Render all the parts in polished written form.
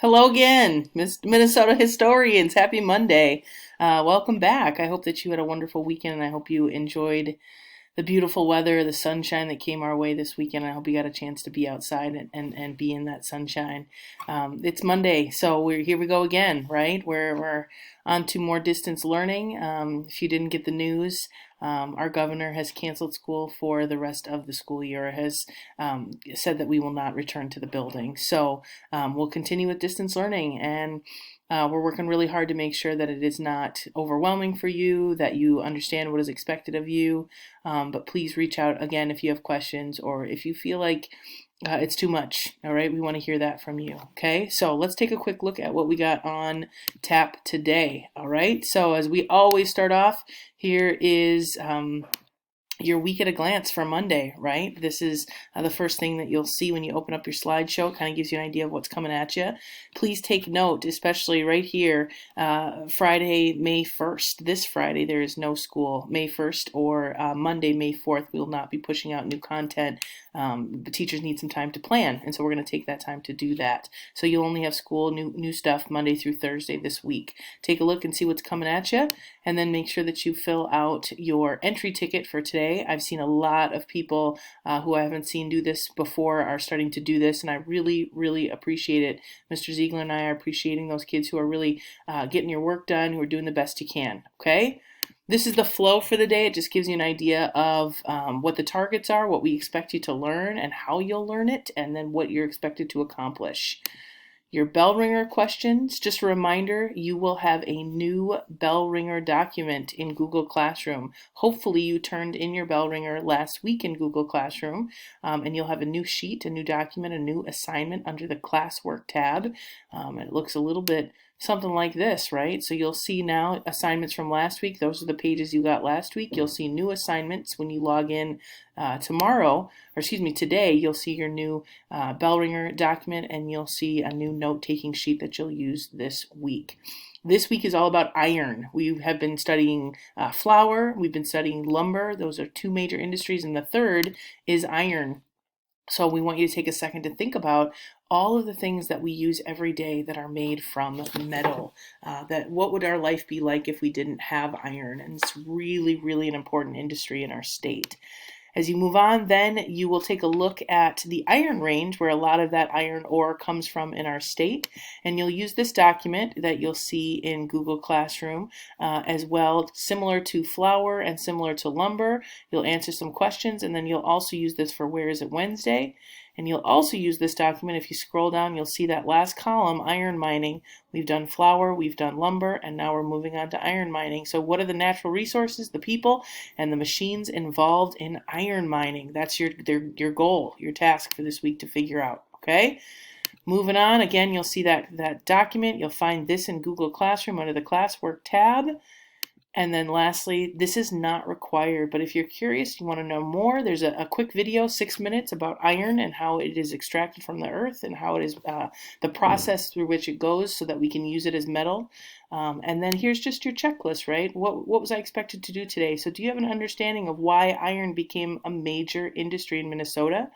Hello again, Miss Minnesota historians. Happy Monday. Welcome back. I hope that you had a wonderful weekend and I hope you enjoyed the beautiful weather, the sunshine that came our way this weekend. I hope you got a chance to be outside and be in that sunshine. It's Monday, so here we go again, right? We're on to more distance learning. If you didn't get the news, our governor has canceled school for the rest of the school year, has said that we will not return to the building. So we'll continue with distance learning, and we're working really hard to make sure that it is not overwhelming for you, that you understand what is expected of you. But please reach out again if you have questions or if you feel like it's too much. All right, we want to hear that from you. Okay, so let's take a quick look at what we got on tap today. All right, so as we always start off, here is your week at a glance for Monday, right? This is the first thing that you'll see when you open up your slideshow. It kind of gives you an idea of what's coming at you. Please take note, especially right here, Friday, May 1st. This Friday, there is no school. May 1st or Monday, May 4th, we will not be pushing out new content. The teachers need some time to plan, and so we're going to take that time to do that. So you'll only have school, new stuff Monday through Thursday this week. Take a look and see what's coming at you, and then make sure that you fill out your entry ticket for today. I've seen a lot of people who I haven't seen do this before are starting to do this, and I really, really appreciate it. Mr. Ziegler and I are appreciating those kids who are really getting your work done, who are doing the best you can, okay? This is the flow for the day. It just gives you an idea of what the targets are, what we expect you to learn, and how you'll learn it, and then what you're expected to accomplish. Your bell ringer questions, just a reminder, you will have a new bell ringer document in Google Classroom. Hopefully you turned in your bell ringer last week in Google Classroom, and you'll have a new sheet, a new document, a new assignment under the classwork tab. It looks a little bit something like this, right? So you'll see now assignments from last week. Those are the pages you got last week. You'll see new assignments when you log in today. You'll see your new bell ringer document, and you'll see a new note-taking sheet that you'll use this week. This week is all about iron. We have been studying flour. We've been studying lumber. Those are two major industries, and the third is iron. So we want you to take a second to think about all of the things that we use every day that are made from metal. That what would our life be like if we didn't have iron? And it's really, really an important industry in our state. As you move on, then you will take a look at the Iron Range, where a lot of that iron ore comes from in our state. And you'll use this document that you'll see in Google Classroom as well, similar to flour and similar to lumber. You'll answer some questions, and then you'll also use this for Where Is It Wednesday? And you'll also use this document, if you scroll down, you'll see that last column, iron mining. We've done flour, we've done lumber, and now we're moving on to iron mining. So what are the natural resources, the people, and the machines involved in iron mining? That's your goal, your task for this week to figure out, okay? Moving on, again, you'll see that document. You'll find this in Google Classroom under the Classwork tab. And then lastly, this is not required, but if you're curious, you want to know more, there's a quick video, 6 minutes, about iron and how it is extracted from the earth and how it is the process through which it goes so that we can use it as metal. And then here's just your checklist, right? What was I expected to do today? So do you have an understanding of why iron became a major industry in Minnesota?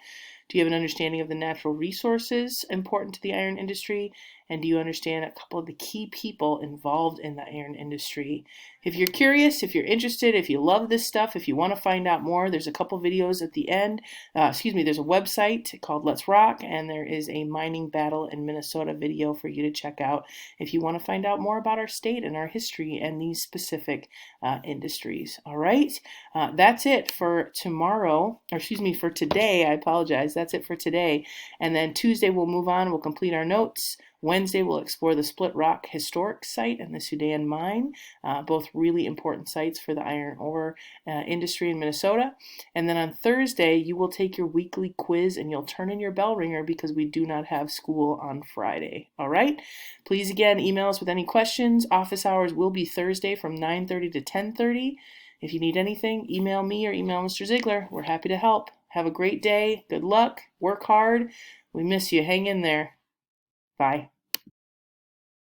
Do you have an understanding of the natural resources important to the iron industry? And do you understand a couple of the key people involved in the iron industry? If you're curious, if you're interested, if you love this stuff, if you want to find out more, there's a couple videos at the end. There's a website called Let's Rock, and there is a mining battle in Minnesota video for you to check out if you want to find out more about our state and our history and these specific industries. All right, that's it for for today. I apologize. That's it for today. And then Tuesday we'll move on. We'll complete our notes. Wednesday, we'll explore the Split Rock Historic Site and the Sudan Mine, both really important sites for the iron ore industry in Minnesota. And then on Thursday, you will take your weekly quiz and you'll turn in your bell ringer because we do not have school on Friday. All right? Please, again, email us with any questions. Office hours will be Thursday from 9:30 to 10:30. If you need anything, email me or email Mr. Ziegler. We're happy to help. Have a great day. Good luck. Work hard. We miss you. Hang in there. Bye.